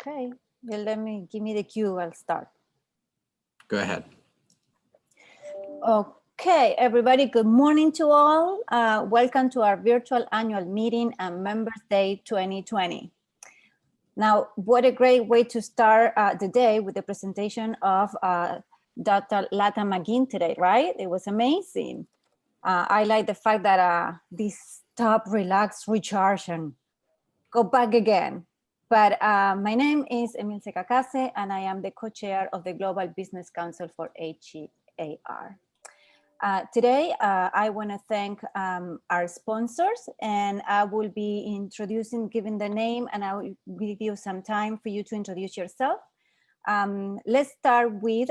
Okay, well, give me the cue, I'll start. Go ahead. Okay, everybody, good morning to all. Welcome to our virtual annual meeting and Members Day 2020. Now, what a great way to start the day with the presentation of Dr. Lata McGinn today, right? It was amazing. I like the fact that this stop, relax, recharge, and go back again. But my name is Emilce Cacase, and I am the co-chair of the Global Business Council for HEAR. Today, I want to thank our sponsors, and I will be giving the name, and I will give you some time for you to introduce yourself. Let's start with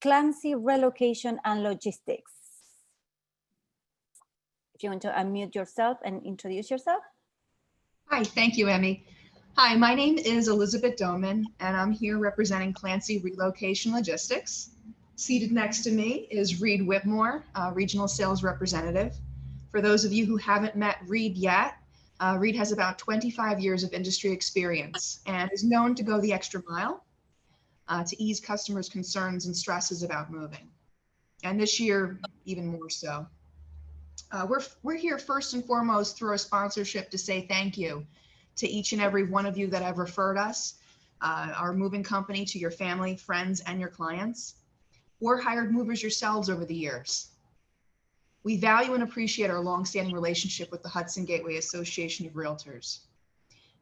Clancy Relocation and Logistics. If you want to unmute yourself and introduce yourself. Hi, thank you, Emmy. Hi, my name is Elizabeth Doman, and I'm here representing Clancy Relocation Logistics. Seated next to me is Reed Whitmore, Regional Sales Representative. For those of you who haven't met Reed yet, Reed has about 25 years of industry experience and is known to go the extra mile to ease customers' concerns and stresses about moving. And this year, even more so. We're here first and foremost through our sponsorship to say thank you to each and every one of you that have referred us, our moving company, to your family, friends, and your clients, or hired movers yourselves over the years. We value and appreciate our longstanding relationship with the Hudson Gateway Association of Realtors.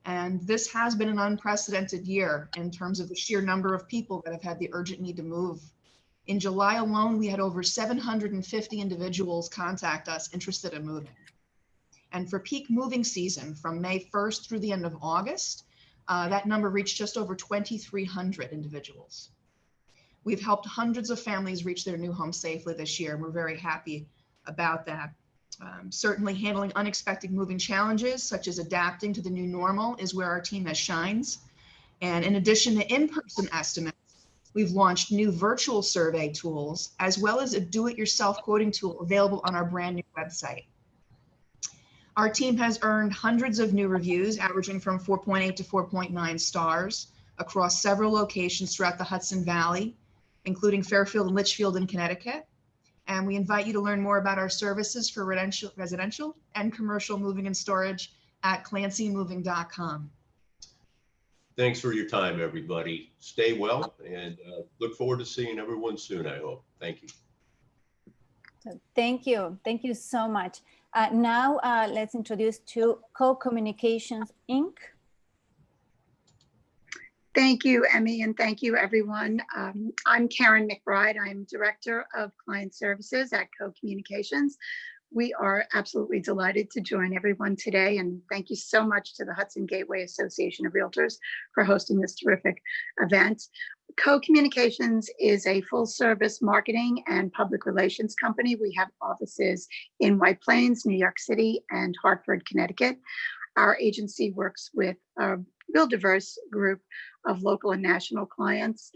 And this has been an unprecedented year in terms of the sheer number of people that have had the urgent need to move. In July alone, we had over 750 individuals contact us interested in moving. And for peak moving season from May 1st through the end of August, that number reached just over 2,300 individuals. We've helped hundreds of families reach their new home safely this year, and we're very happy about that. Certainly handling unexpected moving challenges, such as adapting to the new normal, is where our team has shines. And in addition to in-person estimates, we've launched new virtual survey tools, as well as a do-it-yourself quoting tool available on our brand new website. Our team has earned hundreds of new reviews, averaging from 4.8 to 4.9 stars across several locations throughout the Hudson Valley, including Fairfield and Litchfield in Connecticut. And we invite you to learn more about our services for residential and commercial moving and storage at clancymoving.com. Thanks for your time, everybody. Stay well, and look forward to seeing everyone soon, I hope. Thank you. Thank you. Thank you so much. Now, let's introduce to Co-Communications, Inc. Thank you, Emmy, and thank you, everyone. I'm Karen McBride. I'm Director of Client Services at Co-Communications. We are absolutely delighted to join everyone today, and thank you so much to the Hudson Gateway Association of Realtors for hosting this terrific event. Co-Communications is a full-service marketing and public relations company. We have offices in White Plains, New York City, and Hartford, Connecticut. Our agency works with a real diverse group of local and national clients.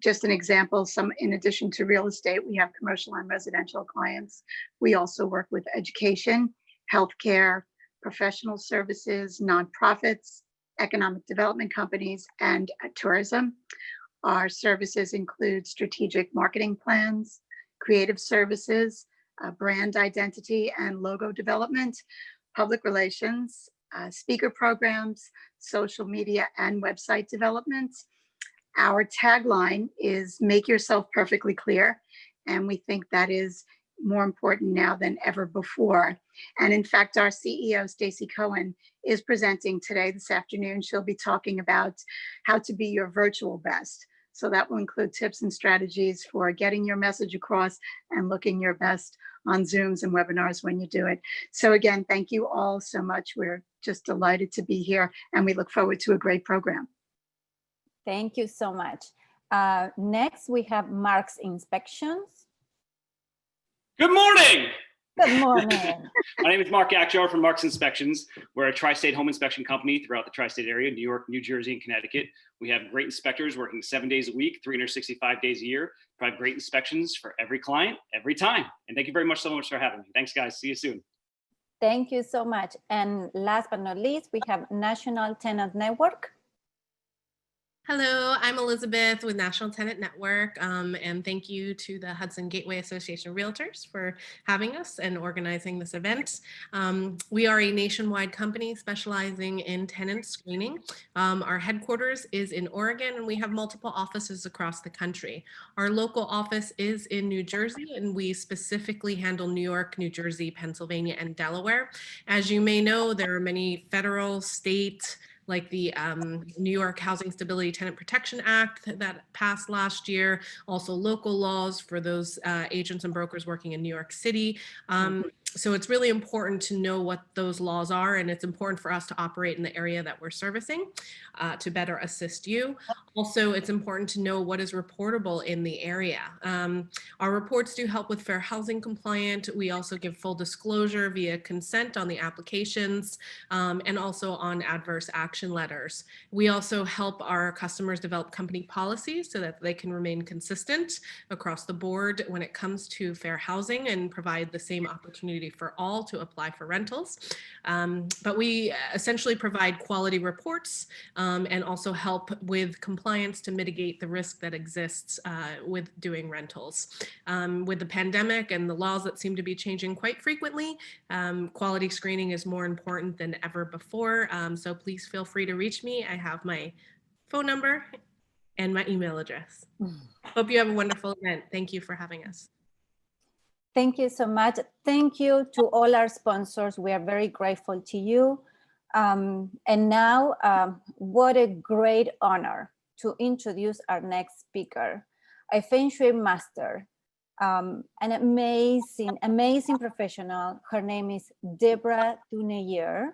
Just an example, in addition to real estate, we have commercial and residential clients. We also work with education, healthcare, professional services, nonprofits, economic development companies, and tourism. Our services include strategic marketing plans, creative services, brand identity and logo development, public relations, speaker programs, social media, and website development. Our tagline is "Make yourself perfectly clear," and we think that is more important now than ever before. And in fact, our CEO, Stacey Cohen, is presenting today, this afternoon. She'll be talking about how to be your virtual best. So that will include tips and strategies for getting your message across and looking your best on Zooms and webinars when you do it. So again, thank you all so much. We're just delighted to be here, and we look forward to a great program. Thank you so much. Next, we have Mark's Inspections. Good morning. Good morning. My name is Mark Akjar from Mark's Inspections. We're a tri-state home inspection company throughout the tri-state area, New York, New Jersey, and Connecticut. We have great inspectors working 7 days a week, 365 days a year, provide great inspections for every client, every time. And thank you very much so much for having me. Thanks, guys. See you soon. Thank you so much. And last but not least, we have National Tenant Network. Hello, I'm Elizabeth with National Tenant Network, and thank you to the Hudson Gateway Association of Realtors for having us and organizing this event. We are a nationwide company specializing in tenant screening. Our headquarters is in Oregon, and we have multiple offices across the country. Our local office is in New Jersey, and we specifically handle New York, New Jersey, Pennsylvania, and Delaware. As you may know, there are many federal, state, like the New York Housing Stability Tenant Protection Act that passed last year, also local laws for those agents and brokers working in New York City. So it's really important to know what those laws are, and it's important for us to operate in the area that we're servicing to better assist you. Also, it's important to know what is reportable in the area. Our reports do help with fair housing compliant. We also give full disclosure via consent on the applications and also on adverse action letters. We also help our customers develop company policies so that they can remain consistent across the board when it comes to fair housing and provide the same opportunity for all to apply for rentals. But we essentially provide quality reports and also help with compliance to mitigate the risk that exists with doing rentals. With the pandemic and the laws that seem to be changing quite frequently, quality screening is more important than ever before. So please feel free to reach me. I have my phone number and my email address. Hope you have a wonderful event. Thank you for having us. Thank you so much. Thank you to all our sponsors. We are very grateful to you. And now, what a great honor to introduce our next speaker, a Feng Shui master, an amazing professional. Her name is Deborah Duneyer.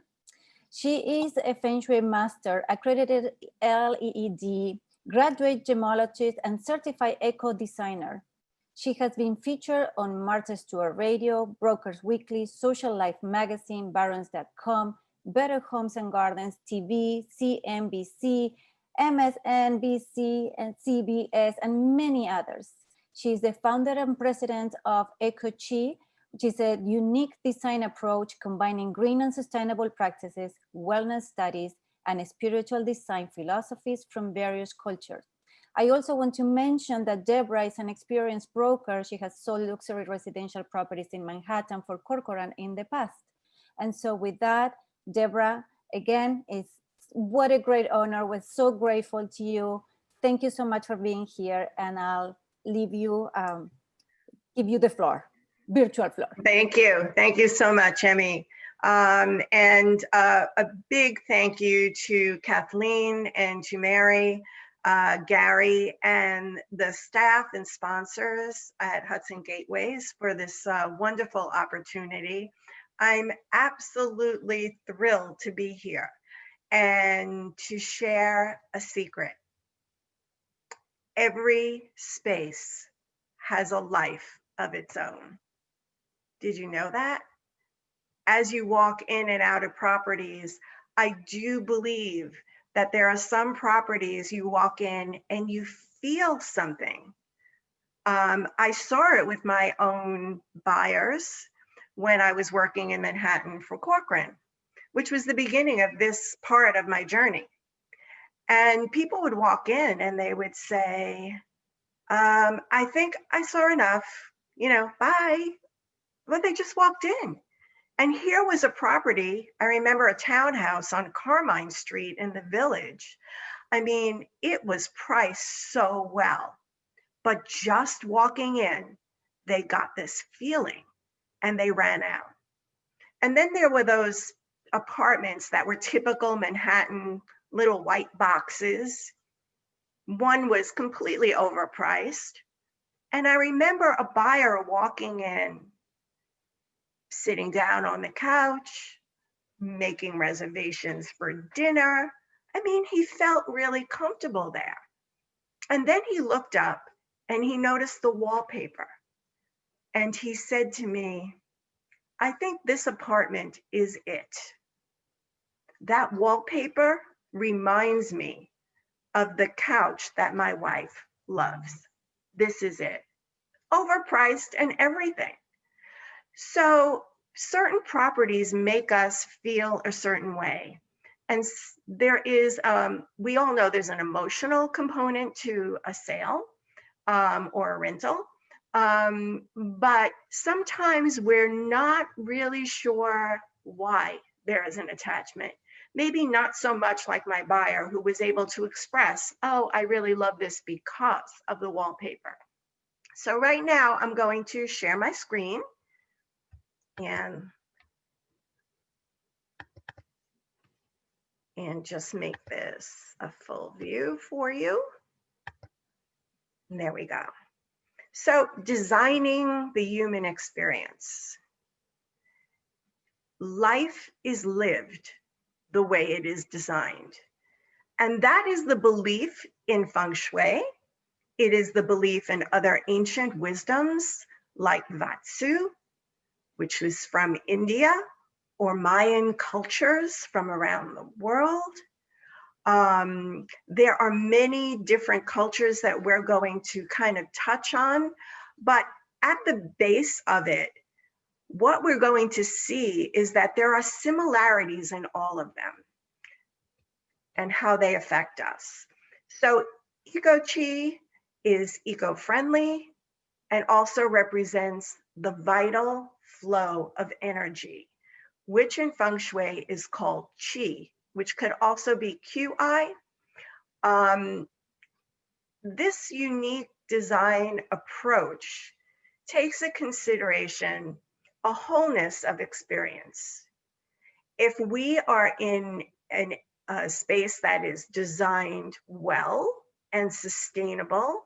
She is a Feng Shui master, accredited LEED, graduate gemologist, and certified eco designer. She has been featured on Martha Stewart Radio, Brokers Weekly, Social Life Magazine, Barons.com, Better Homes and Gardens TV, CNBC, MSNBC, and CBS, and many others. She is the founder and president of EcoChi, which is a unique design approach combining green and sustainable practices, wellness studies, and spiritual design philosophies from various cultures. I also want to mention that Deborah is an experienced broker. She has sold luxury residential properties in Manhattan for Corcoran in the past. And so with that, Deborah, again, what a great honor. We're so grateful to you. Thank you so much for being here. And I'll leave you, give you the floor, virtual floor. Thank you. Thank you so much, Emmy. And a big thank you to Kathleen and to Mary, Gary, and the staff and sponsors at Hudson Gateways for this wonderful opportunity. I'm absolutely thrilled to be here and to share a secret. Every space has a life of its own. Did you know that? As you walk in and out of properties, I do believe that there are some properties you walk in and you feel something. I saw it with my own buyers when I was working in Manhattan for Corcoran, which was the beginning of this part of my journey. And people would walk in and they would say, I think I saw enough, bye. But they just walked in. And here was a property, I remember a townhouse on Carmine Street in the Village. I mean, it was priced so well, but just walking in, they got this feeling and they ran out. And then there were those apartments that were typical Manhattan little white boxes. One was completely overpriced. And I remember a buyer walking in, sitting down on the couch, making reservations for dinner. I mean, he felt really comfortable there. And then he looked up and he noticed the wallpaper. And he said to me, I think this apartment is it. That wallpaper reminds me of the couch that my wife loves. This is it. Overpriced and everything. So certain properties make us feel a certain way. And there is, we all know there's an emotional component to a sale or a rental. But sometimes we're not really sure why there is an attachment. Maybe not so much like my buyer who was able to express, oh, I really love this because of the wallpaper. So right now I'm going to share my screen and just make this a full view for you. And there we go. So designing the human experience. Life is lived the way it is designed. And that is the belief in Feng Shui. It is the belief in other ancient wisdoms like Vatsu, which is from India, or Mayan cultures from around the world. There are many different cultures that we're going to kind of touch on, but at the base of it, what we're going to see is that there are similarities in all of them and how they affect us. So Eco-Chi is eco-friendly and also represents the vital flow of energy, which in Feng Shui is called Qi, which could also be Qi. This unique design approach takes into consideration a wholeness of experience. If we are in a space that is designed well and sustainable,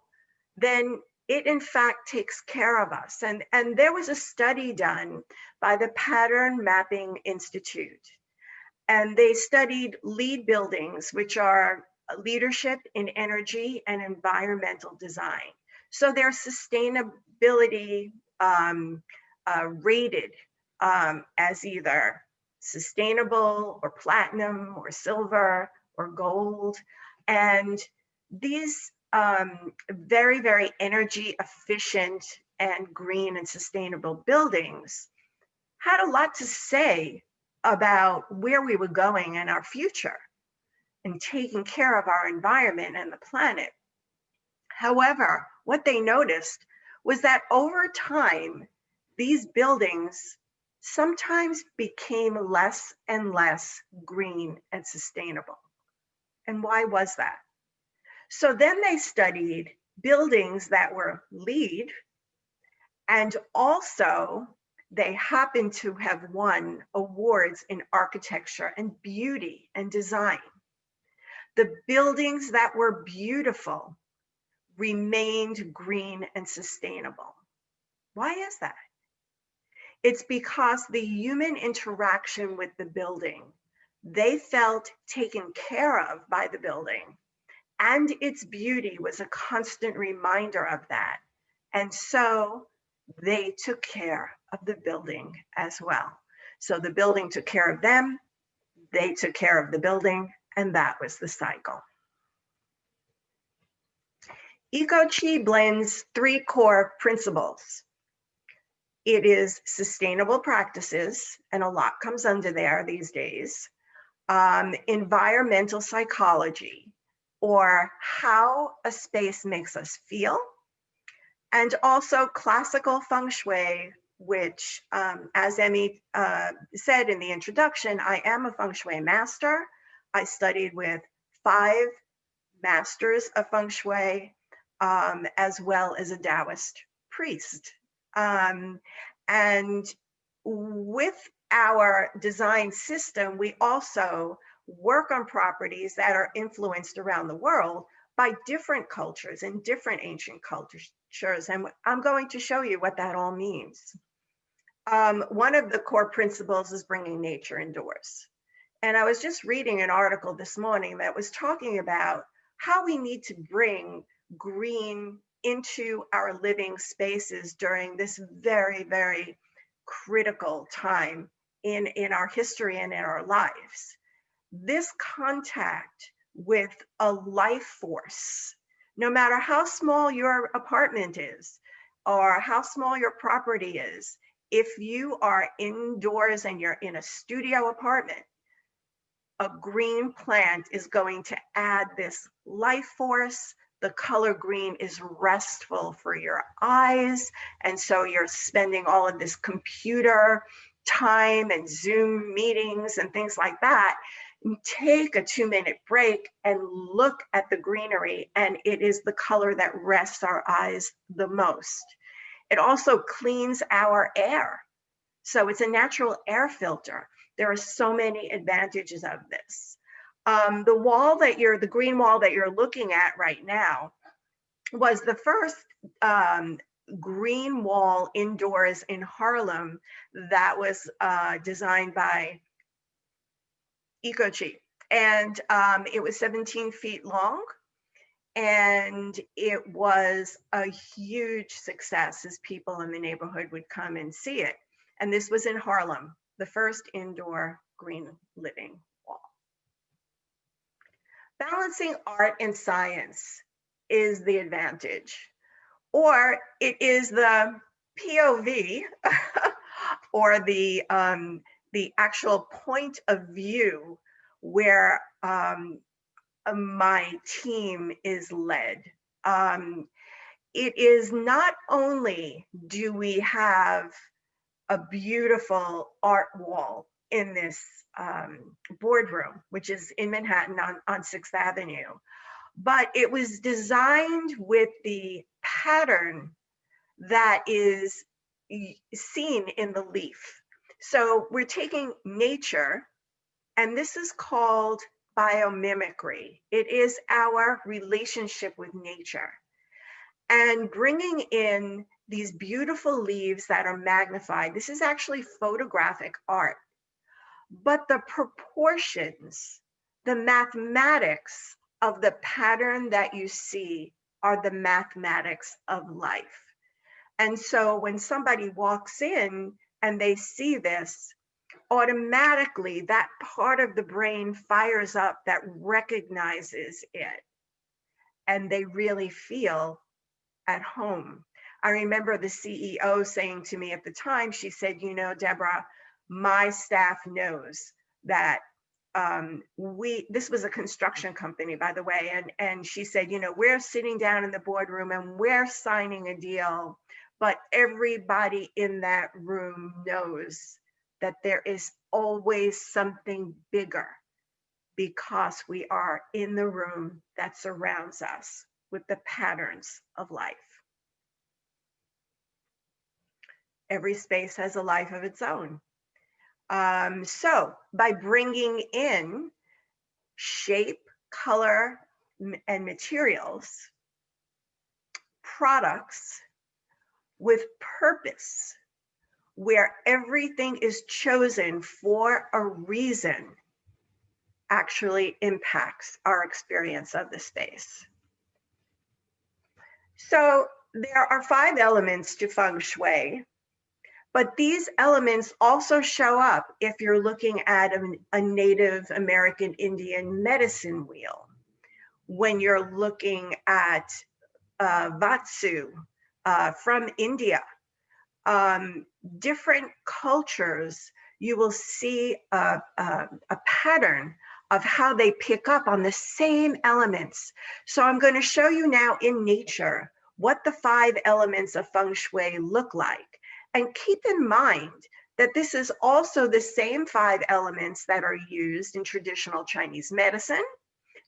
then it in fact takes care of us. And there was a study done by the Pattern Mapping Institute, and they studied LEED buildings, which are leadership in energy and environmental design. So they're sustainability rated as either sustainable or platinum or silver or gold. And these very, very energy efficient and green and sustainable buildings had a lot to say about where we were going in our future and taking care of our environment and the planet. However, what they noticed was that over time, these buildings sometimes became less and less green and sustainable. And why was that? So then they studied buildings that were LEED, and also they happened to have won awards in architecture and beauty and design. The buildings that were beautiful remained green and sustainable. Why is that? It's because the human interaction with the building, they felt taken care of by the building, and its beauty was a constant reminder of that. And so they took care of the building as well. So the building took care of them, they took care of the building, and that was the cycle. Eco-Chi blends three core principles. It is sustainable practices, and a lot comes under there these days. Environmental psychology, or how a space makes us feel. And also classical Feng Shui, which, as Emmy said in the introduction, I am a Feng Shui master. I studied with 5 masters of Feng Shui, as well as a Taoist priest. And with our design system, we also work on properties that are influenced around the world by different cultures and different ancient cultures. And I'm going to show you what that all means. One of the core principles is bringing nature indoors. And I was just reading an article this morning that was talking about how we need to bring green into our living spaces during this very, very critical time in our history and in our lives. This contact with a life force, no matter how small your apartment is or how small your property is, if you are indoors and you're in a studio apartment, a green plant is going to add this life force. The color green is restful for your eyes. And so you're spending all of this computer time and Zoom meetings and things like that. Take a 2-minute break and look at the greenery, and it is the color that rests our eyes the most. It also cleans our air. So it's a natural air filter. There are so many advantages of this. The green wall that you're looking at right now was the first green wall indoors in Harlem that was designed by Ecochi. And it was 17 feet long, and it was a huge success as people in the neighborhood would come and see it. And this was in Harlem, the first indoor green living wall. Balancing art and science is the advantage, or it is the POV or the actual point of view where my team is led. It is not only do we have a beautiful art wall in this boardroom, which is in Manhattan on 6th Avenue, but it was designed with the pattern that is seen in the leaf. So we're taking nature, and this is called biomimicry. It is our relationship with nature, and bringing in these beautiful leaves that are magnified. This is actually photographic art, but the proportions, the mathematics of the pattern that you see are the mathematics of life. And so when somebody walks in and they see this, automatically that part of the brain fires up that recognizes it, and they really feel at home. I remember the CEO saying to me at the time, she said, you know, Deborah, my staff knows that this was a construction company, by the way, and she said, you know, we're sitting down in the boardroom and we're signing a deal, but everybody in that room knows that there is always something bigger because we are in the room that surrounds us with the patterns of life. Every space has a life of its own. So by bringing in shape, color, and materials, products with purpose, where everything is chosen for a reason, actually impacts our experience of the space. So there are 5 elements to Feng Shui, but these elements also show up if you're looking at a Native American Indian medicine wheel, when you're looking at Vatsu from India. Different cultures, you will see a pattern of how they pick up on the same elements. So I'm going to show you now in nature what the 5 elements of Feng Shui look like. And keep in mind that this is also the same 5 elements that are used in traditional Chinese medicine,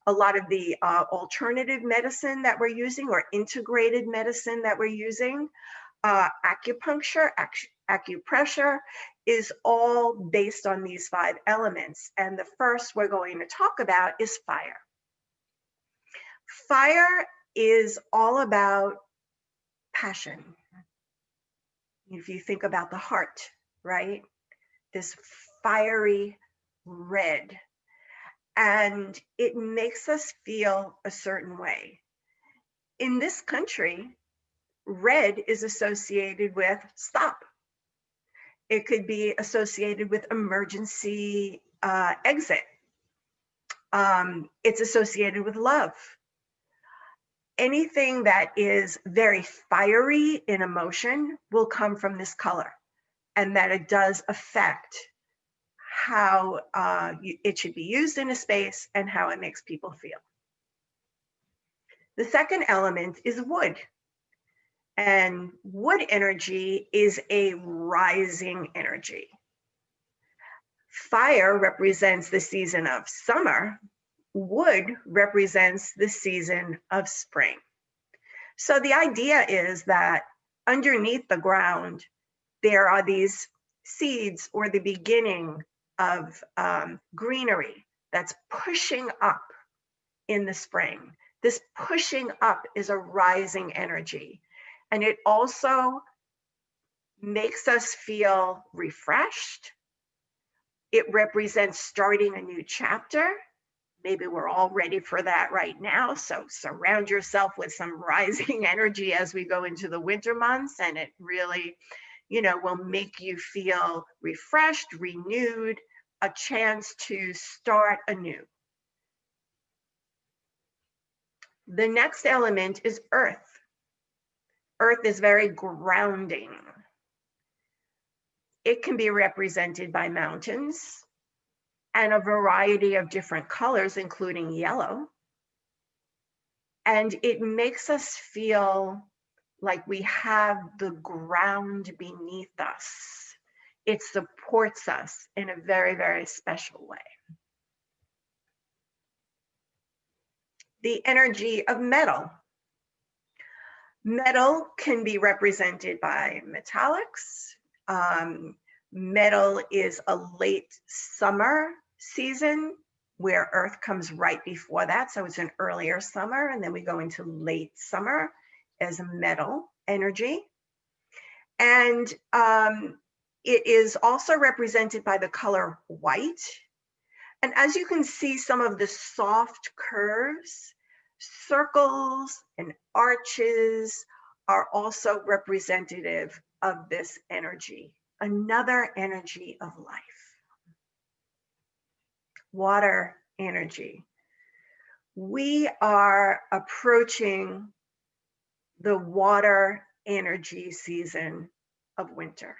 a lot of the alternative medicine that we're using, or integrated medicine that we're using. Acupuncture, acupressure is all based on these 5 elements. And the first we're going to talk about is fire. Fire is all about passion. If you think about the heart, right? This fiery red, and it makes us feel a certain way. In this country, red is associated with stop. It could be associated with emergency exit. It's associated with love. Anything that is very fiery in emotion will come from this color, and that it does affect how it should be used in a space, and how it makes people feel. The second element is wood. And wood energy is a rising energy. Fire represents the season of summer. Wood represents the season of spring. So the idea is that underneath the ground, there are these seeds or the beginning of greenery that's pushing up in the spring. This pushing up is a rising energy. And it also makes us feel refreshed. It represents starting a new chapter. Maybe we're all ready for that right now. So surround yourself with some rising energy as we go into the winter months, and it really, will make you feel refreshed, renewed, a chance to start anew. The next element is earth. Earth is very grounding. It can be represented by mountains and a variety of different colors, including yellow. And it makes us feel like we have the ground beneath us. It supports us in a very, very special way. The energy of metal. Metal can be represented by metallics. Metal is a late summer season where Earth comes right before that. So it's an earlier summer, and then we go into late summer as a metal energy. And it is also represented by the color white. And as you can see, some of the soft curves, circles and arches are also representative of this energy, another energy of life. Water energy. We are approaching the water energy season of winter.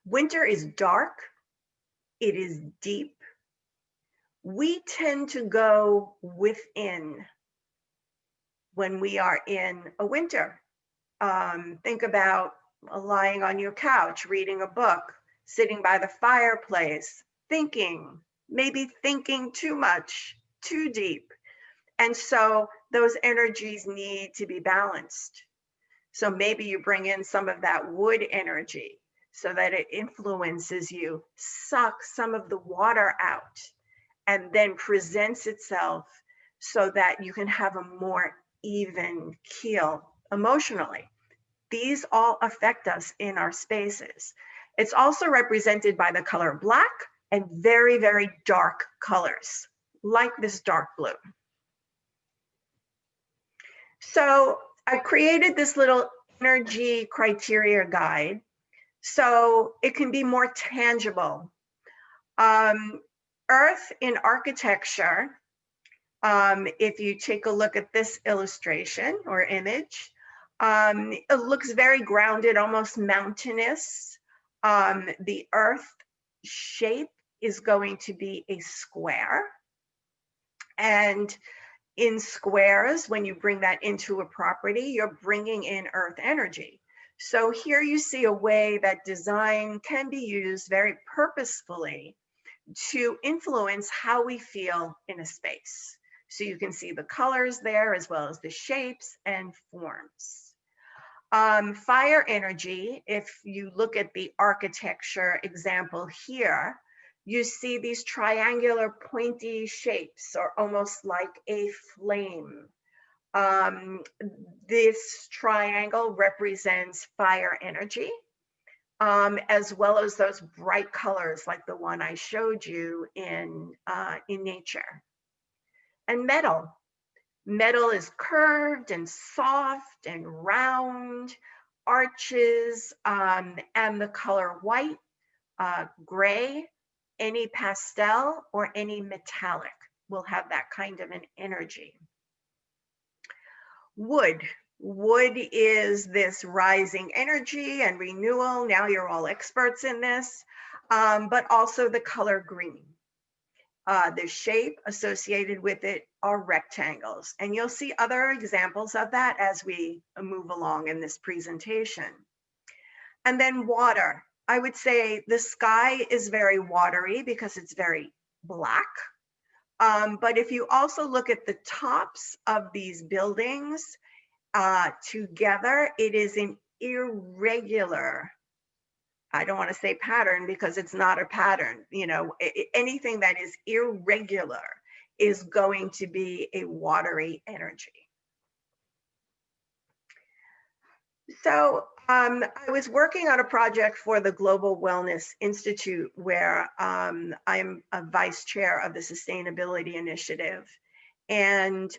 Winter is dark. It is deep. We tend to go within when we are in a winter. Think about lying on your couch, reading a book, sitting by the fireplace, thinking, maybe thinking too much, too deep. And so those energies need to be balanced. So maybe you bring in some of that wood energy so that it influences you, sucks some of the water out, and then presents itself so that you can have a more even keel emotionally. These all affect us in our spaces. It's also represented by the color black and very, very dark colors, like this dark blue. So I created this little energy criteria guide so it can be more tangible. Earth in architecture, if you take a look at this illustration or image, it looks very grounded, almost mountainous. The earth shape is going to be a square. And in squares, when you bring that into a property, you're bringing in earth energy. So here you see a way that design can be used very purposefully to influence how we feel in a space. So you can see the colors there as well as the shapes and forms. Fire energy, if you look at the architecture example here, you see these triangular pointy shapes or almost like a flame. This triangle represents fire energy, as well as those bright colors like the one I showed you in nature. And metal. Metal is curved and soft and round, arches, and the color white, gray, any pastel or any metallic will have that kind of an energy. Wood. Wood is this rising energy and renewal. Now you're all experts in this. but also the color green. The shape associated with it are rectangles. And you'll see other examples of that as we move along in this presentation. And then water. I would say the sky is very watery because it's very black. But if you also look at the tops of these buildings together, it is an irregular, I don't want to say pattern because it's not a pattern. You know, anything that is irregular is going to be a watery energy. So I was working on a project for the Global Wellness Institute where I'm a vice chair of the Sustainability Initiative and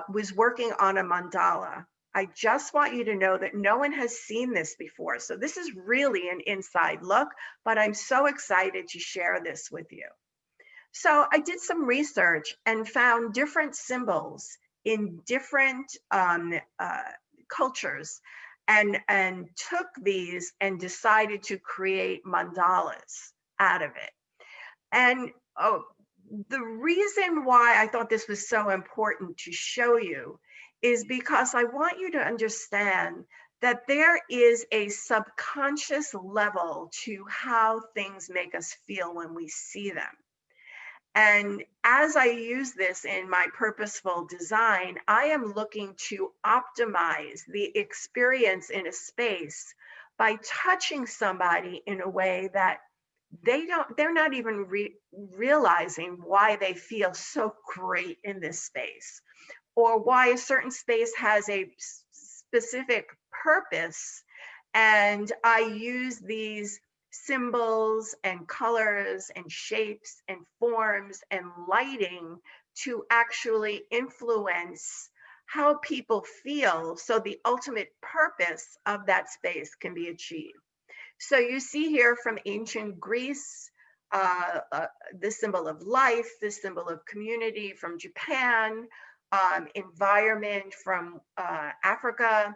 was working on a mandala. I just want you to know that no one has seen this before. So this is really an inside look, but I'm so excited to share this with you. So I did some research and found different symbols in different cultures and took these and decided to create mandalas out of it. And the reason why I thought this was so important to show you is because I want you to understand that there is a subconscious level to how things make us feel when we see them. And as I use this in my purposeful design, I am looking to optimize the experience in a space by touching somebody in a way that they're not even realizing why they feel so great in this space, or why a certain space has a specific purpose. And I use these symbols and colors and shapes and forms and lighting to actually influence how people feel, so the ultimate purpose of that space can be achieved. So you see here from ancient Greece, the symbol of life, the symbol of community from Japan, environment from Africa,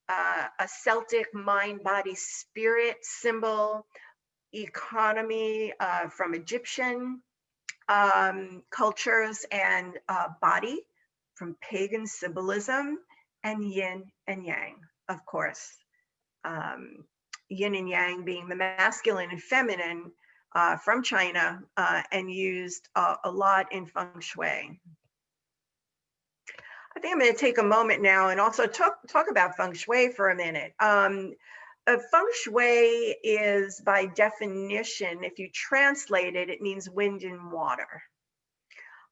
a Celtic mind, body, spirit symbol, economy from Egyptian cultures, and body from pagan symbolism, and yin and yang, of course. Yin and yang being the masculine and feminine from China and used a lot in Feng Shui. I think I'm going to take a moment now and also talk about Feng Shui for a minute. Feng Shui is, by definition, if you translate it, it means wind and water.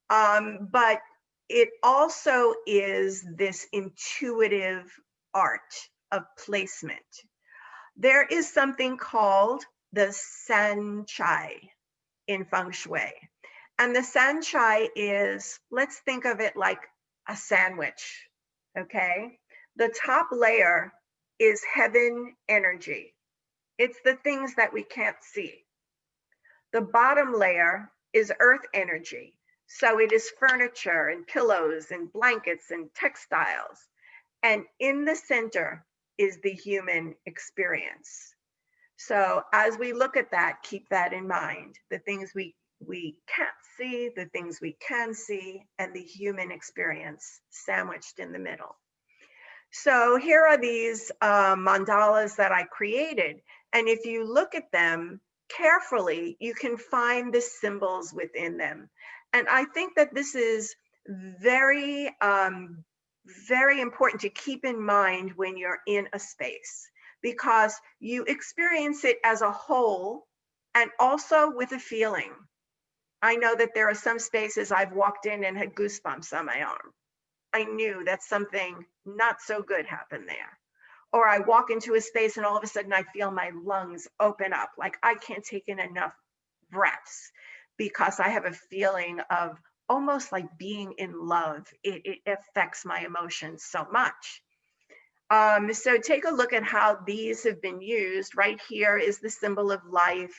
But it also is this intuitive art of placement. There is something called the San Chai in Feng Shui. And the San Chai is, let's think of it like a sandwich, okay? The top layer is heaven energy. It's the things that we can't see. The bottom layer is earth energy. So it is furniture and pillows and blankets and textiles. And in the center is the human experience. So as we look at that, keep that in mind. The things we can't see, the things we can see, and the human experience sandwiched in the middle. So here are these mandalas that I created. And if you look at them carefully, you can find the symbols within them. And I think that this is very, very important to keep in mind when you're in a space, because you experience it as a whole and also with a feeling. I know that there are some spaces I've walked in and had goosebumps on my arm. I knew that something not so good happened there. Or I walk into a space and all of a sudden I feel my lungs open up, like I can't take in enough breaths because I have a feeling of almost like being in love. It affects my emotions so much. So take a look at how these have been used. Right here is the symbol of life.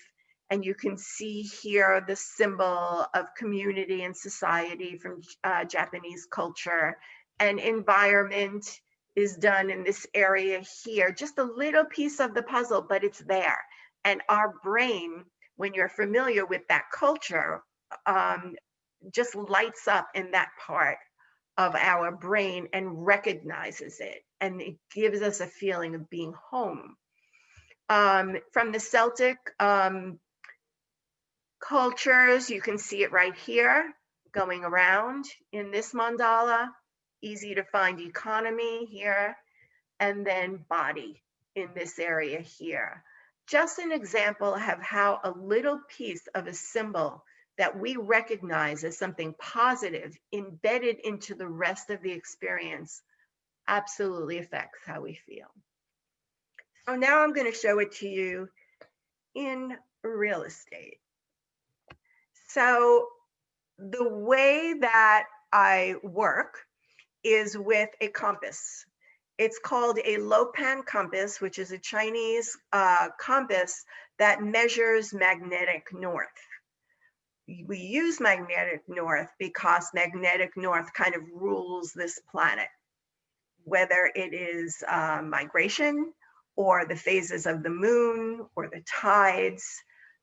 And you can see here the symbol of community and society from Japanese culture. And environment is done in this area here. Just a little piece of the puzzle, but it's there. And our brain when you're familiar with that culture, just lights up in that part of our brain and recognizes it. And it gives us a feeling of being home. From the Celtic cultures, you can see it right here, going around in this mandala. Easy to find economy here, and then body in this area here. Just an example of how a little piece of a symbol that we recognize as something positive embedded into the rest of the experience absolutely affects how we feel. So now I'm going to show it to you in real estate. So the way that I work is with a compass. It's called a Lopan compass, which is a Chinese compass that measures magnetic north. We use magnetic north because magnetic north kind of rules this planet, whether it is migration or the phases of the moon or the tides.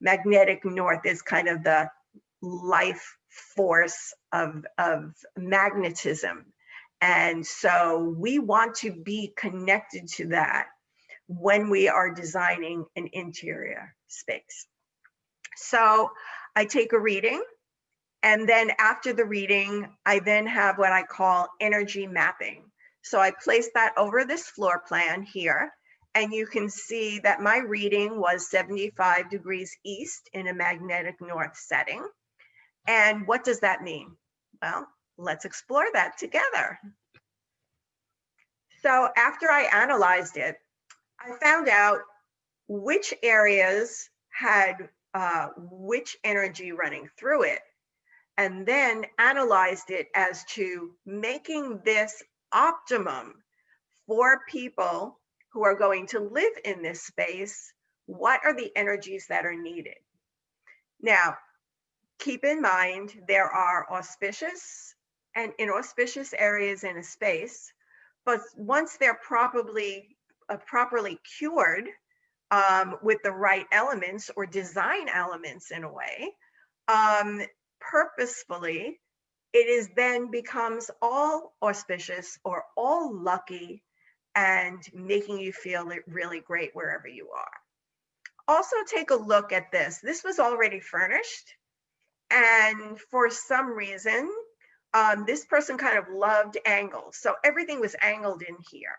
Magnetic north is kind of the life force of magnetism. And so we want to be connected to that when we are designing an interior space. So I take a reading, and then after the reading, I then have what I call energy mapping. So I place that over this floor plan here, and you can see that my reading was 75 degrees east in a magnetic north setting. And what does that mean? Well, let's explore that together. So after I analyzed it, I found out which areas had which energy running through it, and then analyzed it as to making this optimum for people who are going to live in this space. What are the energies that are needed? Now, keep in mind, there are auspicious and inauspicious areas in a space, but once they're properly cured with the right elements or design elements in a way, purposefully, it is then becomes all auspicious or all lucky and making you feel really great wherever you are. Also take a look at this. This was already furnished, and for some reason, this person kind of loved angles. So everything was angled in here.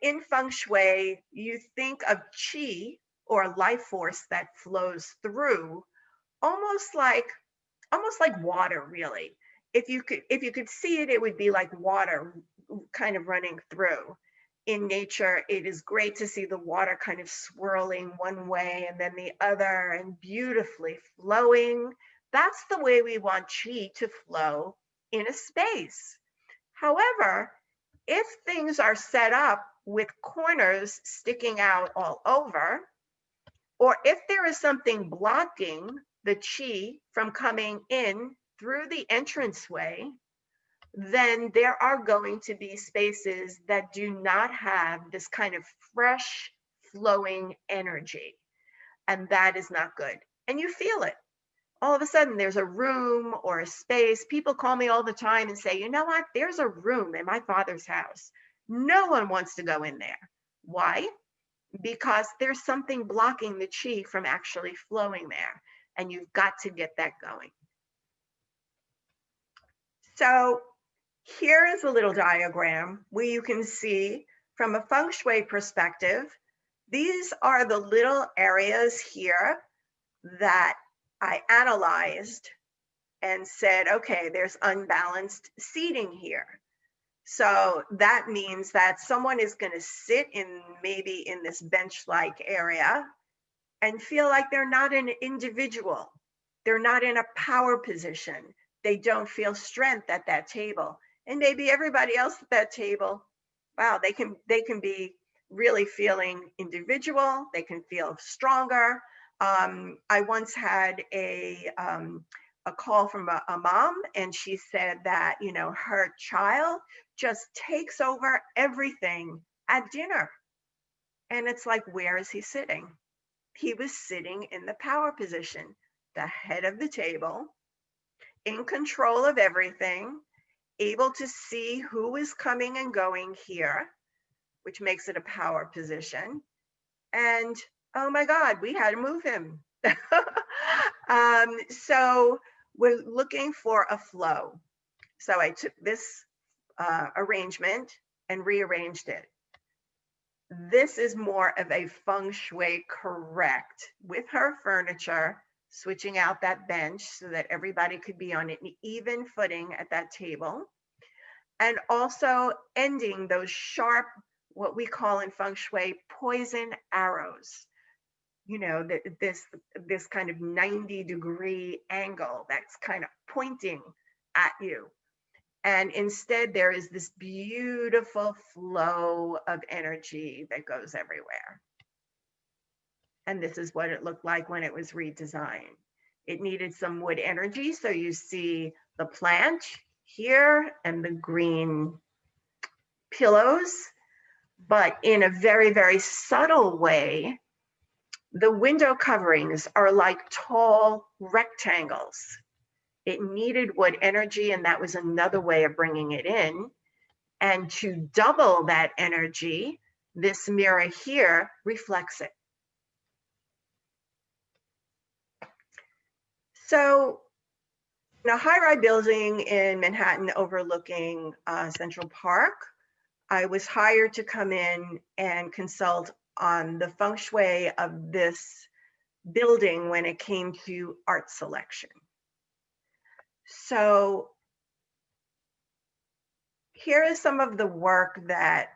In Feng Shui, you think of qi, or life force that flows through, almost like water, really. If you could see it, it would be like water kind of running through. In nature, it is great to see the water kind of swirling one way and then the other and beautifully flowing. That's the way we want qi to flow in a space. However, if things are set up with corners sticking out all over, or if there is something blocking the qi from coming in through the entranceway, then there are going to be spaces that do not have this kind of fresh flowing energy. And that is not good. And you feel it. All of a sudden there's a room or a space. People call me all the time and say, you know what, there's a room in my father's house. No one wants to go in there. Why? Because there's something blocking the qi from actually flowing there. And you've got to get that going. So here is a little diagram where you can see from a Feng Shui perspective, these are the little areas here that I analyzed and said, okay, there's unbalanced seating here. So that means that someone is going to sit in maybe in this bench-like area and feel like they're not an individual. They're not in a power position. They don't feel strength at that table. And maybe everybody else at that table, wow, they can be really feeling individual. They can feel stronger. I once had a call from a mom, and she said that, you know, her child just takes over everything at dinner. And it's like, where is he sitting? he was sitting in the power position, the head of the table, in control of everything, able to see who is coming and going here, which makes it a power position. And oh my God, we had to move him. So we're looking for a flow. So I took this arrangement and rearranged it. This is more of a feng shui correct with her furniture, switching out that bench so that everybody could be on an even footing at that table. And also ending those sharp, what we call in feng shui, poison arrows. You know, this kind of 90-degree angle that's kind of pointing at you. And instead, there is this beautiful flow of energy that goes everywhere. And this is what it looked like when it was redesigned. It needed some wood energy. So you see the plant here and the green pillows, but in a very, very subtle way, the window coverings are like tall rectangles. It needed wood energy, and that was another way of bringing it in. And to double that energy, this mirror here reflects it. So in a high-rise building in Manhattan overlooking Central Park, I was hired to come in and consult on the feng shui of this building when it came to art selection. So here is some of the work that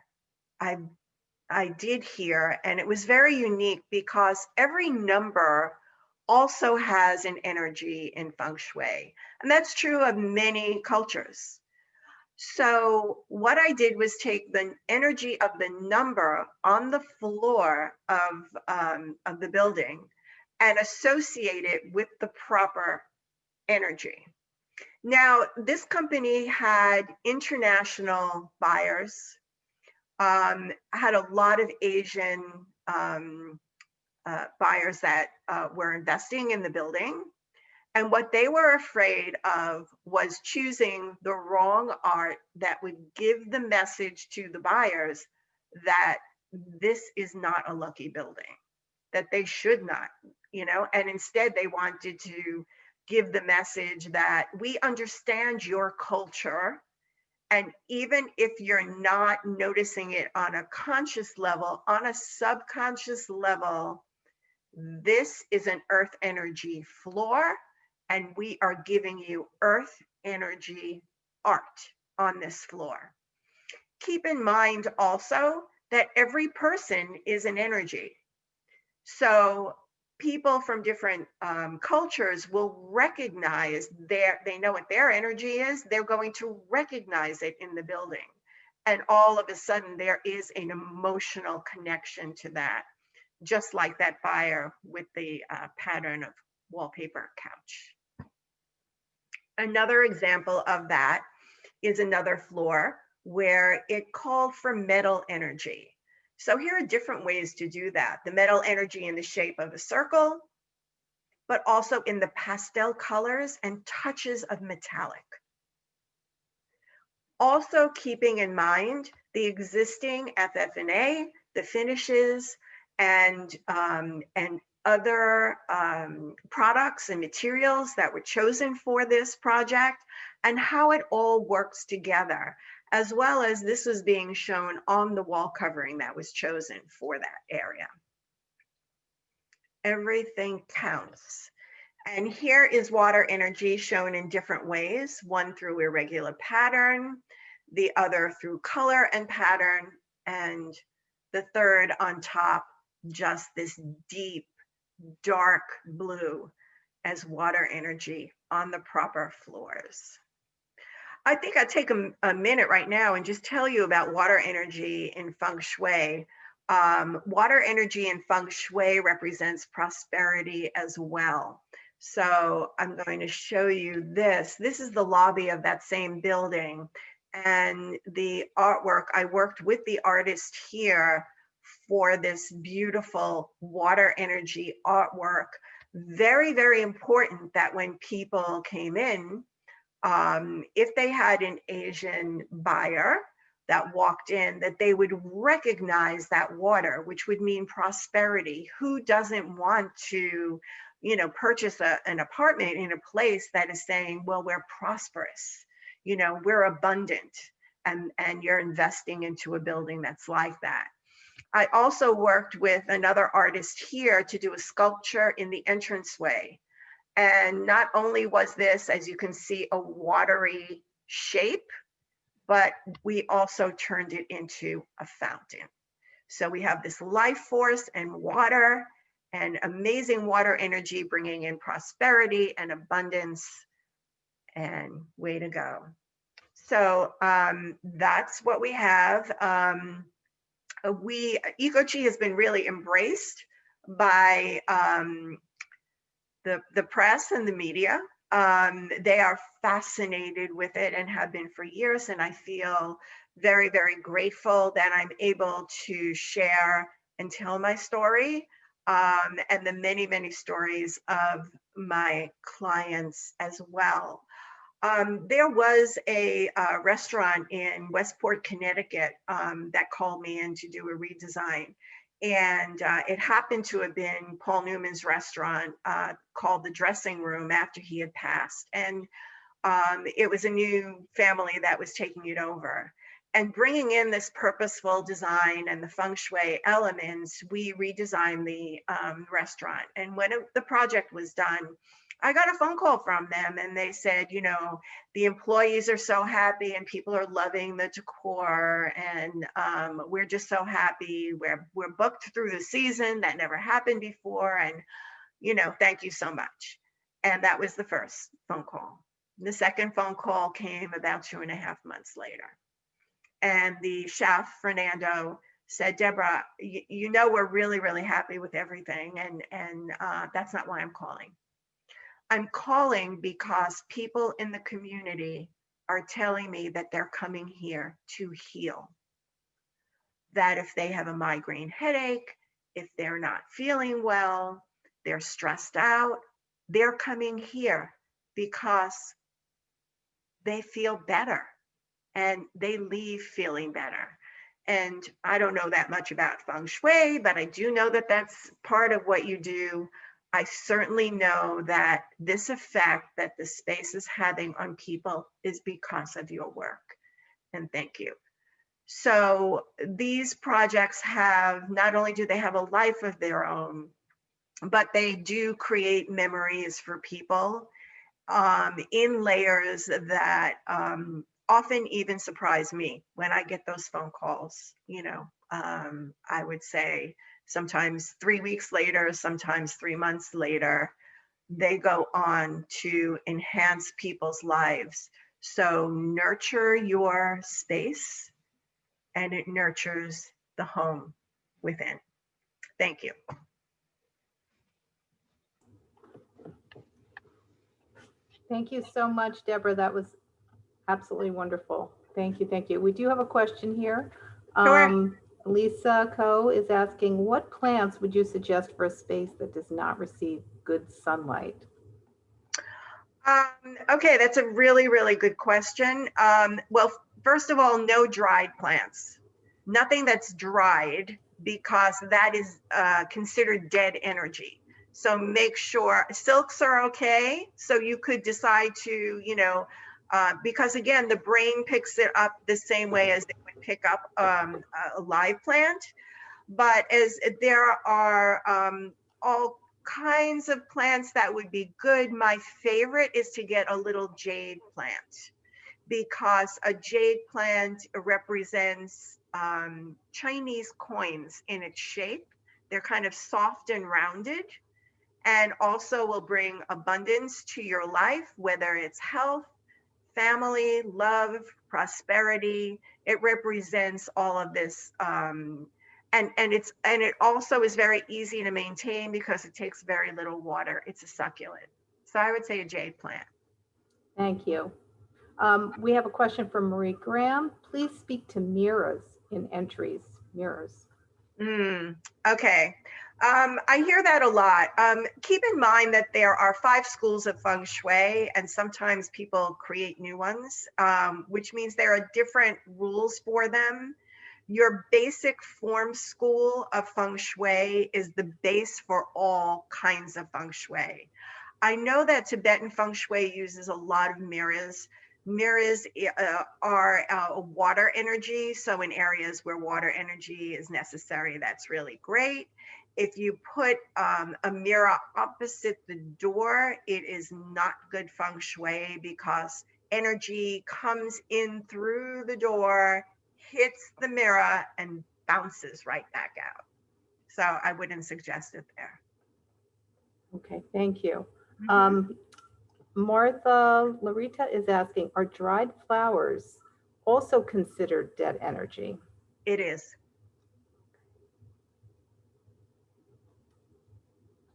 I did here, and it was very unique because every number also has an energy in feng shui, and that's true of many cultures. So what I did was take the energy of the number on the floor of the building and associate it with the proper energy. Now, this company had international buyers, had a lot of Asian buyers that were investing in the building. And what they were afraid of was choosing the wrong art that would give the message to the buyers that this is not a lucky building, that they should not, you know, and instead they wanted to give the message that we understand your culture. And even if you're not noticing it on a conscious level, on a subconscious level, this is an earth energy floor, and we are giving you earth energy art on this floor. Keep in mind also that every person is an energy. So people from different cultures will recognize they know what their energy is, they're going to recognize it in the building. And all of a sudden there is an emotional connection to that, just like that buyer with the pattern of wallpaper couch. Another example of that is another floor where it called for metal energy. So here are different ways to do that. The metal energy in the shape of a circle, but also in the pastel colors and touches of metallic. Also keeping in mind the existing FF&A, the finishes, and other products and materials that were chosen for this project, and how it all works together, as well as this was being shown on the wall covering that was chosen for that area. Everything counts. And here is water energy shown in different ways, one through irregular pattern, the other through color and pattern, and the third on top, just this deep, dark blue as water energy on the proper floors. I think I'll take a minute right now and just tell you about water energy in Feng Shui. Water energy in Feng Shui represents prosperity as well. So I'm going to show you this. This is the lobby of that same building. And the artwork, I worked with the artist here for this beautiful water energy artwork. Very, very important that when people came in, if they had an Asian buyer that walked in, that they would recognize that water, which would mean prosperity. Who doesn't want to, you know, purchase an apartment in a place that is saying, well, we're prosperous, you know, we're abundant, and you're investing into a building that's like that. I also worked with another artist here to do a sculpture in the entranceway. And not only was this, as you can see, a watery shape, but we also turned it into a fountain. So we have this life force and water and amazing water energy bringing in prosperity and abundance, and way to go. So that's what we have. Eco-Chi has been really embraced by the press and the media. They are fascinated with it and have been for years. And I feel very, very grateful that I'm able to share and tell my story, and the many, many stories of my clients as well. There was a restaurant in Westport, Connecticut that called me in to do a redesign. And it happened to have been Paul Newman's restaurant called The Dressing Room after he had passed. And it was a new family that was taking it over. And bringing in this purposeful design and the feng shui elements, we redesigned the restaurant. And when the project was done, I got a phone call from them and they said, you know, the employees are so happy and people are loving the decor, and we're just so happy. We're booked through the season. That never happened before. And, you know, thank you so much. And that was the first phone call. The second phone call came about 2.5 months later. And the chef, Fernando, said, Deborah, you know, we're really, really happy with everything. And that's not why I'm calling. I'm calling because people in the community are telling me that they're coming here to heal. That if they have a migraine headache, if they're not feeling well, they're stressed out, they're coming here because they feel better and they leave feeling better. And I don't know that much about feng shui, but I do know that that's part of what you do. I certainly know that this effect that the space is having on people is because of your work. And thank you. So these projects have, not only do they have a life of their own, but they do create memories for people in layers that often even surprise me when I get those phone calls. You know, I would say sometimes 3 weeks later, sometimes 3 months later, they go on to enhance people's lives. So nurture your space and it nurtures the home within. Thank you. Thank you so much, Deborah. That was absolutely wonderful. Thank you. Thank you. We do have a question here. Sure. Lisa Coe is asking, what plants would you suggest for a space that does not receive good sunlight? Okay, that's a really, really good question. Well, first of all, no dried plants. Nothing that's dried, because that is considered dead energy. So make sure silks are okay. So you could decide to, you know, because again, the brain picks it up the same way as it would pick up a live plant. But as there are all kinds of plants that would be good, my favorite is to get a little jade plant, because a jade plant represents Chinese coins in its shape. They're kind of soft and rounded, and also will bring abundance to your life, whether it's health, family, love, prosperity. It represents all of this. And it also is very easy to maintain because it takes very little water. It's a succulent. So I would say a jade plant. Thank you. We have a question from Marie Graham. Please speak to mirrors in entries. Mirrors. Okay. I hear that a lot. Keep in mind that there are 5 schools of Feng Shui, and sometimes people create new ones, which means there are different rules for them. Your basic form school of Feng Shui is the base for all kinds of Feng Shui. I know that Tibetan Feng Shui uses a lot of mirrors. Mirrors are water energy. So in areas where water energy is necessary, that's really great. If you put a mirror opposite the door, it is not good Feng Shui because energy comes in through the door, hits the mirror, and bounces right back out. So I wouldn't suggest it there. Okay, thank you. Martha Larita is asking, are dried flowers also considered dead energy? It is.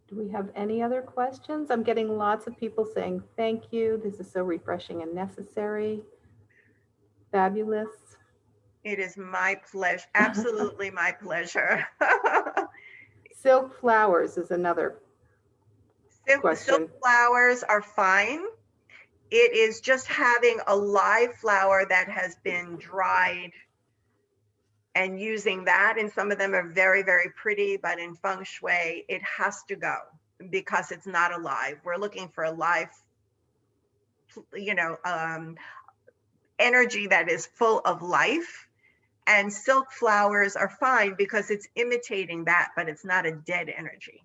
Do we have any other questions? I'm getting lots of people saying thank you. This is so refreshing and necessary. Fabulous. It is my pleasure. Absolutely my pleasure. Silk flowers is another question. Silk flowers are fine. It is just having a live flower that has been dried and using that. And some of them are very, very pretty, but in Feng Shui, it has to go because it's not alive. We're looking for a live, energy that is full of life. And silk flowers are fine because it's imitating that, but it's not a dead energy.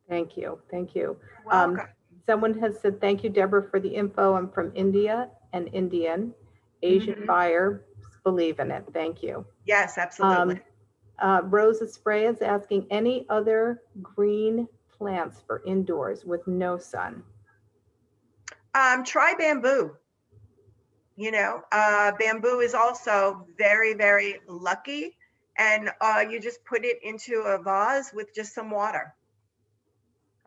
Thank you. Thank you. Welcome. Someone has said, thank you, Deborah, for the info. I'm from India and Indian. Asian buyers believe in it. Thank you. Yes, absolutely. Rosa Spray is asking, any other green plants for indoors with no sun? Try bamboo. Bamboo is also very, very lucky. And you just put it into a vase with just some water.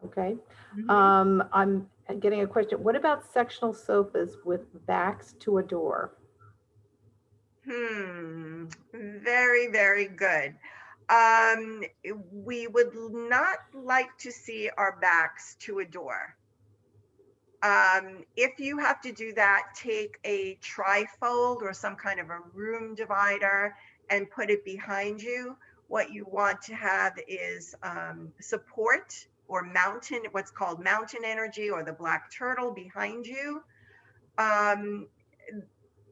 Okay. I'm getting a question. What about sectional sofas with backs to a door? Very, very good. We would not like to see our backs to a door. If you have to do that, take a trifold or some kind of a room divider and put it behind you. What you want to have is support or mountain, what's called mountain energy or the black turtle behind you.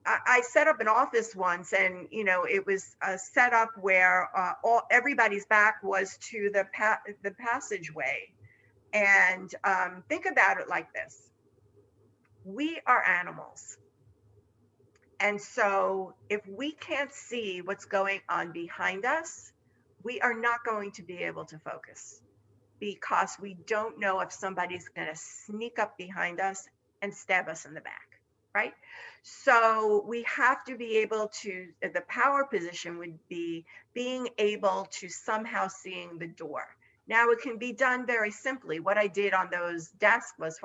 I set up an office once, and it was set up where everybody's back was to the passageway. And think about it like this: we are animals, and so if we can't see what's going on behind us, we are not going to be able to focus because we don't know if somebody's going to sneak up behind us and stab us in the back. Right? So we have to be able to, the power position would be being able to somehow seeing the door. Now it can be done very simply. What I did on those desks was,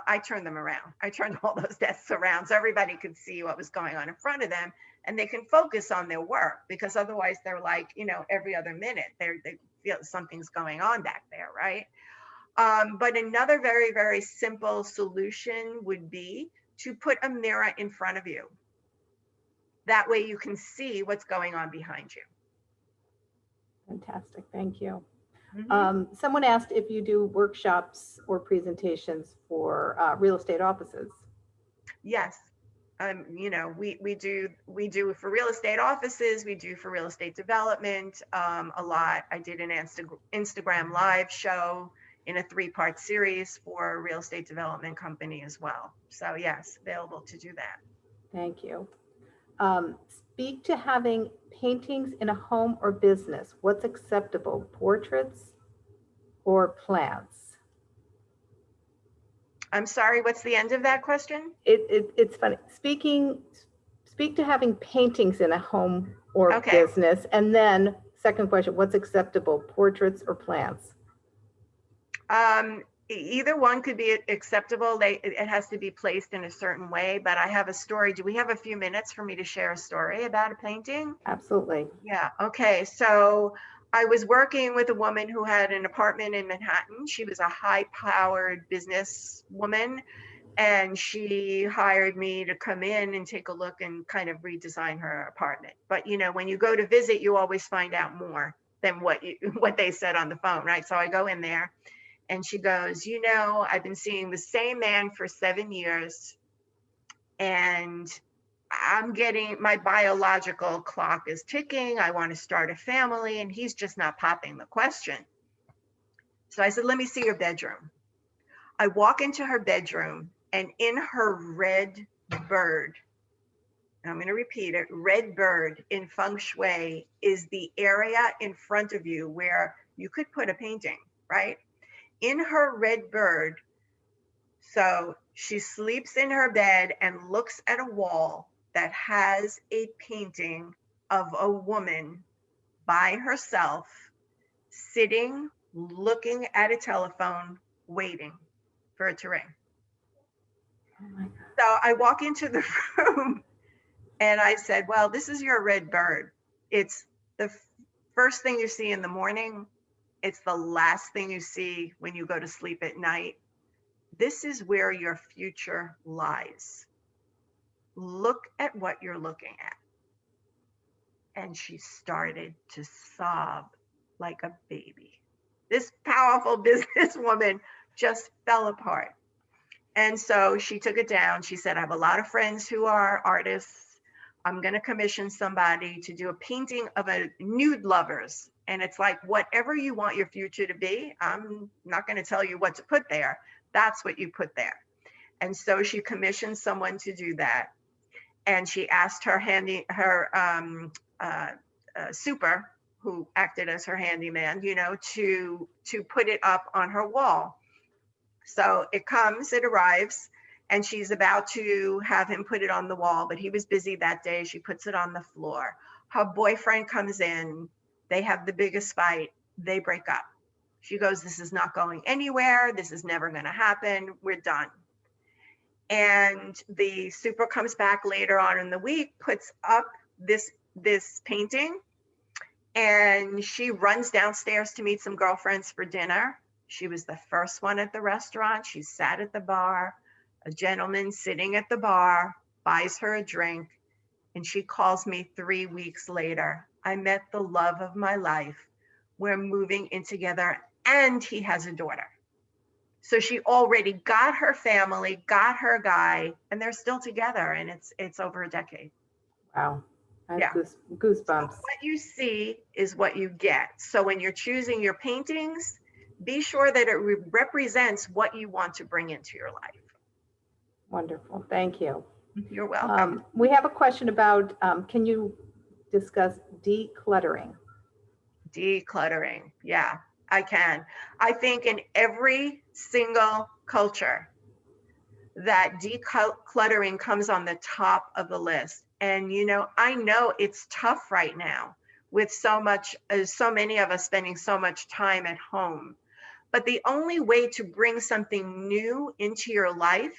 I turned them around. I turned all those desks around so everybody could see what was going on in front of them and they can focus on their work, because otherwise they're like, every other minute they feel something's going on back there, right? But another very, very simple solution would be to put a mirror in front of you. That way you can see what's going on behind you. Fantastic, thank you. Someone asked if you do workshops or presentations for real estate offices. Yes, we do for real estate offices, we do for real estate development a lot. I did an Instagram live show in a 3-part series for a real estate development company as well. So yes, available to do that. Thank you. Speak to having paintings in a home or business. What's acceptable, portraits or plants? I'm sorry, what's the end of that question? It's funny. Speak to having paintings in a home or business. And then second question, what's acceptable, portraits or plants? Either one could be acceptable. It has to be placed in a certain way, but I have a story. Do we have a few minutes for me to share a story about a painting? Absolutely. Yeah, okay. So I was working with a woman who had an apartment in Manhattan. She was a high-powered business woman, and she hired me to come in and take a look and kind of redesign her apartment. But you know, when you go to visit, you always find out more than what they said on the phone, right? So I go in there and she goes, you know, I've been seeing the same man for 7 years, and I'm getting, my biological clock is ticking. I want to start a family, and he's just not popping the question. So I said, let me see your bedroom. I walk into her bedroom, and in her red bird, and I'm going to repeat it, red bird in Feng Shui is the area in front of you where you could put a painting, right? In her red bird, so she sleeps in her bed and looks at a wall that has a painting of a woman by herself, sitting, looking at a telephone, waiting for it to ring. Oh my God. So I walk into the room and I said, well, this is your red bird. It's the first thing you see in the morning. It's the last thing you see when you go to sleep at night. This is where your future lies. Look at what you're looking at. And she started to sob like a baby. This powerful businesswoman just fell apart. And so she took it down. She said, I have a lot of friends who are artists. I'm going to commission somebody to do a painting of a nude lovers. And it's like, whatever you want your future to be, I'm not going to tell you what to put there. That's what you put there. And so she commissioned someone to do that. And she asked her super, who acted as her handyman, you know, to put it up on her wall. So it comes, it arrives, and she's about to have him put it on the wall, but he was busy that day. She puts it on the floor. Her boyfriend comes in. They have the biggest fight. They break up. She goes, this is not going anywhere. This is never going to happen. We're done. And the super comes back later on in the week, puts up this painting, and she runs downstairs to meet some girlfriends for dinner. She was the first one at the restaurant. She sat at the bar. A gentleman sitting at the bar buys her a drink, and she calls me 3 weeks later. I met the love of my life. We're moving in together, and he has a daughter. So she already got her family, got her guy, and they're still together, and it's over a decade. Wow. I have Yeah. goosebumps. So what you see is what you get. So when you're choosing your paintings, be sure that it represents what you want to bring into your life. Wonderful. Thank you. You're welcome. We have a question about, can you discuss decluttering? Decluttering. Yeah, I can. I think in every single culture that decluttering comes on the top of the list. And, you know, I know it's tough right now with so many of us spending so much time at home. But the only way to bring something new into your life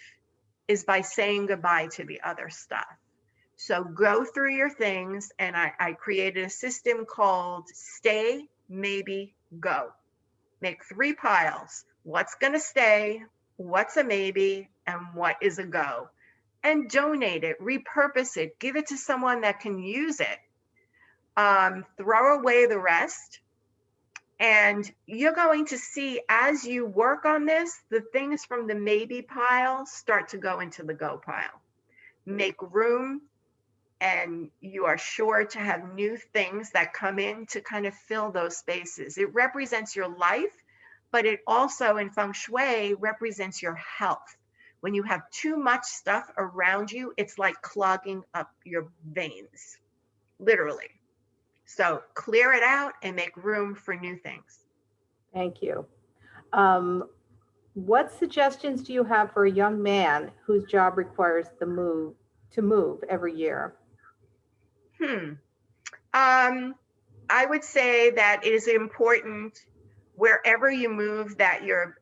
is by saying goodbye to the other stuff. So go through your things, and I created a system called Stay, Maybe, Go. Make 3 piles. What's going to stay, what's a maybe, and what is a go. And donate it, repurpose it, give it to someone that can use it. Throw away the rest. And you're going to see, as you work on this, the things from the maybe pile start to go into the go pile. Make room, and you are sure to have new things that come in to kind of fill those spaces. It represents your life, but it also, in Feng Shui, represents your health. When you have too much stuff around you, it's like clogging up your veins, literally. So clear it out and make room for new things. Thank you. What suggestions do you have for a young man whose job requires to move every year? I would say that it is important wherever you move that your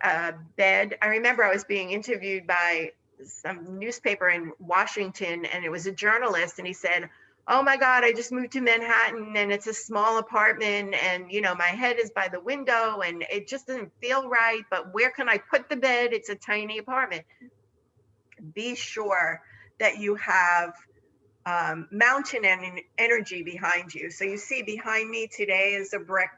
bed, I remember I was being interviewed by some newspaper in Washington, and it was a journalist, and he said, oh my God, I just moved to Manhattan and it's a small apartment, and you know, my head is by the window and it just doesn't feel right, but where can I put the bed? It's a tiny apartment. Be sure that you have mountain energy behind you. So you see behind me today is a brick,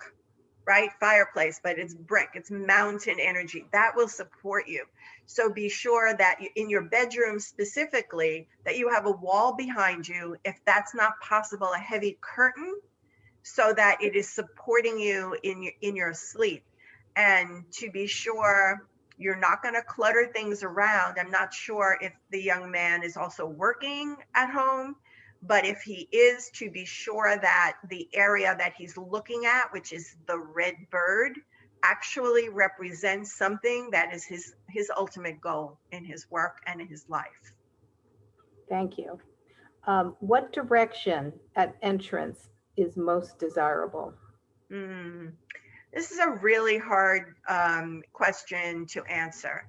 right? Fireplace, but it's brick, it's mountain energy that will support you. So be sure that in your bedroom specifically, that you have a wall behind you. If that's not possible, a heavy curtain, so that it is supporting you in your sleep. And to be sure you're not going to clutter things around. I'm not sure if the young man is also working at home, but if he is, to be sure that the area that he's looking at, which is the red bird, actually represents something that is his ultimate goal in his work and in his life. Thank you. What direction at entrance is most desirable? This is a really hard question to answer.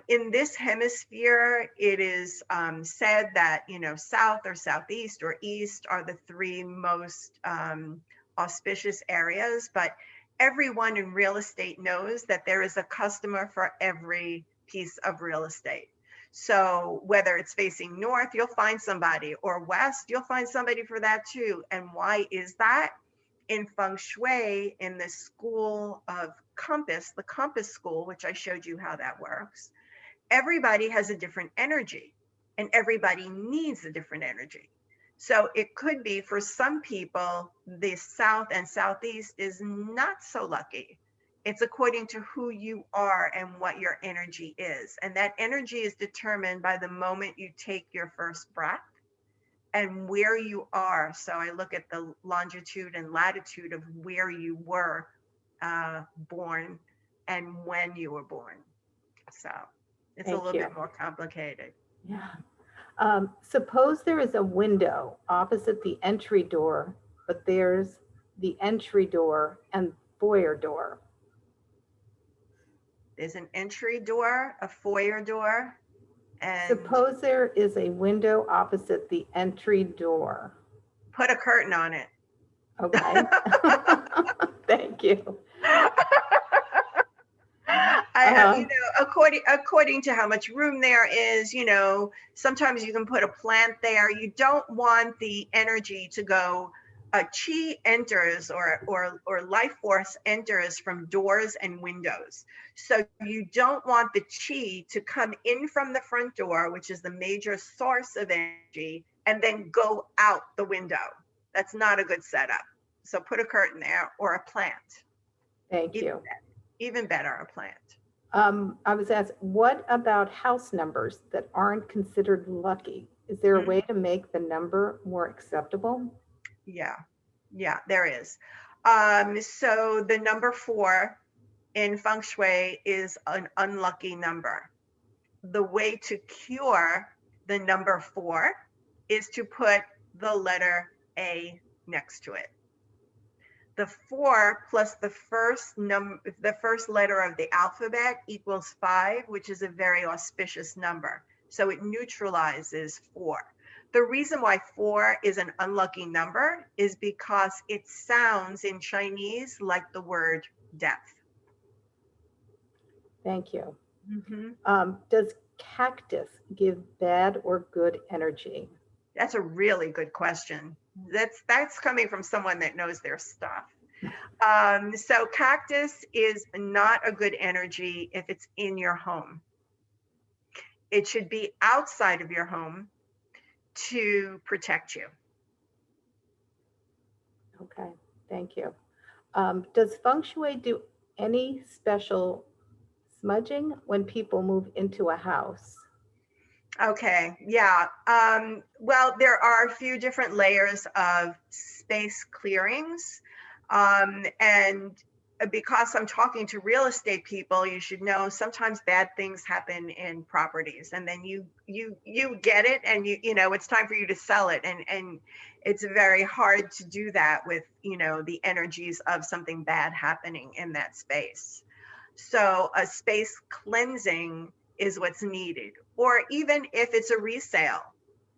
In this hemisphere, it is said that, you know, south or southeast or east are the three most auspicious areas, but everyone in real estate knows that there is a customer for every piece of real estate. So whether it's facing north, you'll find somebody, or west, you'll find somebody for that too. And why is that? In Feng Shui, in the school of compass, the compass school, which I showed you how that works, everybody has a different energy and everybody needs a different energy. So it could be for some people, the south and southeast is not so lucky. It's according to who you are and what your energy is. And that energy is determined by the moment you take your first breath and where you are. So I look at the longitude and latitude of where you were born and when you were born. So it's a little bit more complicated. Yeah. Suppose there is a window opposite the entry door, but there's the entry door and foyer door. There's an entry door, a foyer door, and suppose there is a window opposite the entry door. Put a curtain on it. Okay. Thank you. You know, according to how much room there is, you know, sometimes you can put a plant there. You don't want the energy to go. Chi enters or life force enters from doors and windows. So you don't want the chi to come in from the front door, which is the major source of energy, and then go out the window. That's not a good setup. So put a curtain there or a plant. Thank you. Even better, a plant. I was asked, what about house numbers that aren't considered lucky? Is there a way to make the number more acceptable? Yeah, there is. So the number 4 in Feng Shui is an unlucky number. The way to cure the number 4 is to put the letter A next to it. The 4 plus the first letter of the alphabet equals 5, which is a very auspicious number. So it neutralizes 4. The reason why 4 is an unlucky number is because it sounds in Chinese like the word death. Thank you. Does cactus give bad or good energy? That's a really good question. That's coming from someone that knows their stuff. So cactus is not a good energy if it's in your home. It should be outside of your home to protect you. Okay, thank you. Does Feng Shui do any special smudging when people move into a house? Okay, yeah. Well, there are a few different layers of space clearings. And because I'm talking to real estate people, you should know sometimes bad things happen in properties, and then you get it, and you know it's time for you to sell it, and it's very hard to do that with, you know, the energies of something bad happening in that space. So a space cleansing is what's needed. Or even if it's a resale,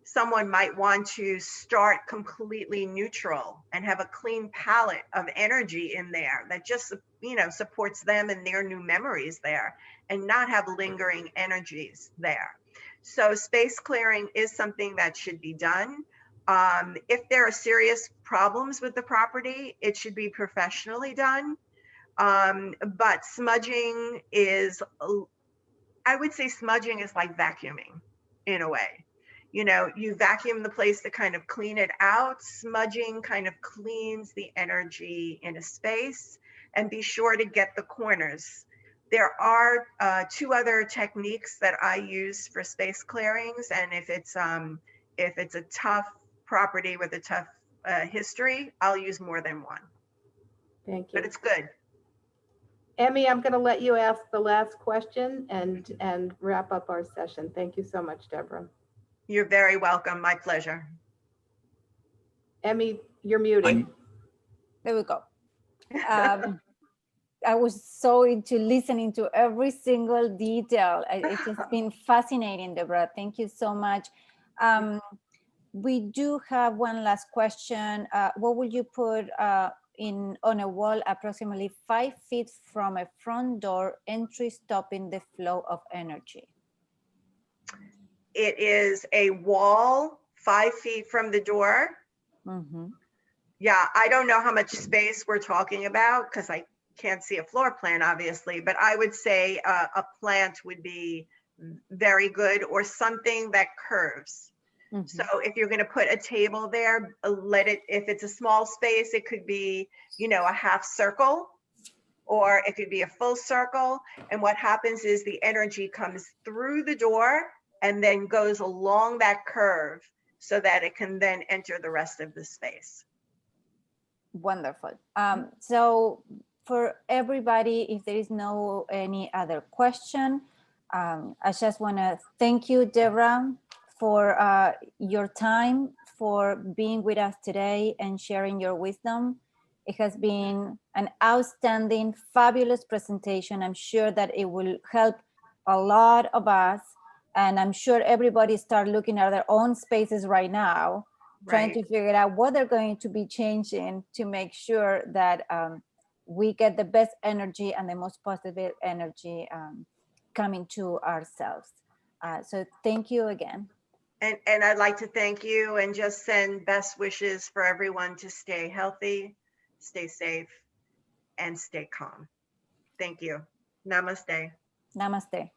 someone might want to start completely neutral and have a clean palette of energy in there that just, you know, supports them and their new memories there, and not have lingering energies there. So space clearing is something that should be done. If there are serious problems with the property, it should be professionally done. But smudging is, I would say smudging is like vacuuming in a way. You know, you vacuum the place to kind of clean it out. Smudging kind of cleans the energy in a space, and be sure to get the corners. There are 2 other techniques that I use for space clearings. And if it's a tough property with a tough history, I'll use more than one, Thank you. but it's good. Emmy, I'm going to let you ask the last question and wrap up our session. Thank you so much, Deborah. You're very welcome. My pleasure. Emmy, you're muted. There we go. I was so into listening to every single detail. It's just been fascinating, Deborah. Thank you so much. We do have one last question. What would you put on a wall approximately 5 feet from a front door entry, stopping the flow of energy? It is a wall 5 feet from the door. Mm-hmm. Yeah, I don't know how much space we're talking about because I can't see a floor plan, obviously, but I would say a plant would be very good, or something that curves. Mm-hmm. So if you're going to put a table there, if it's a small space, it could be, you know, a half circle, or it could be a full circle. And what happens is the energy comes through the door and then goes along that curve so that it can then enter the rest of the space. Wonderful. So for everybody, if there is no any other question, I just want to thank you, Deborah, for your time, for being with us today and sharing your wisdom. It has been an outstanding, fabulous presentation. I'm sure that it will help a lot of us. And I'm sure everybody start looking at their own spaces right now, trying to figure out what they're going to be changing to make sure that we get the best energy and the most positive energy coming to ourselves. So thank you again. And I'd like to thank you and just send best wishes for everyone to stay healthy, stay safe, and stay calm. Thank you. Namaste. Namaste.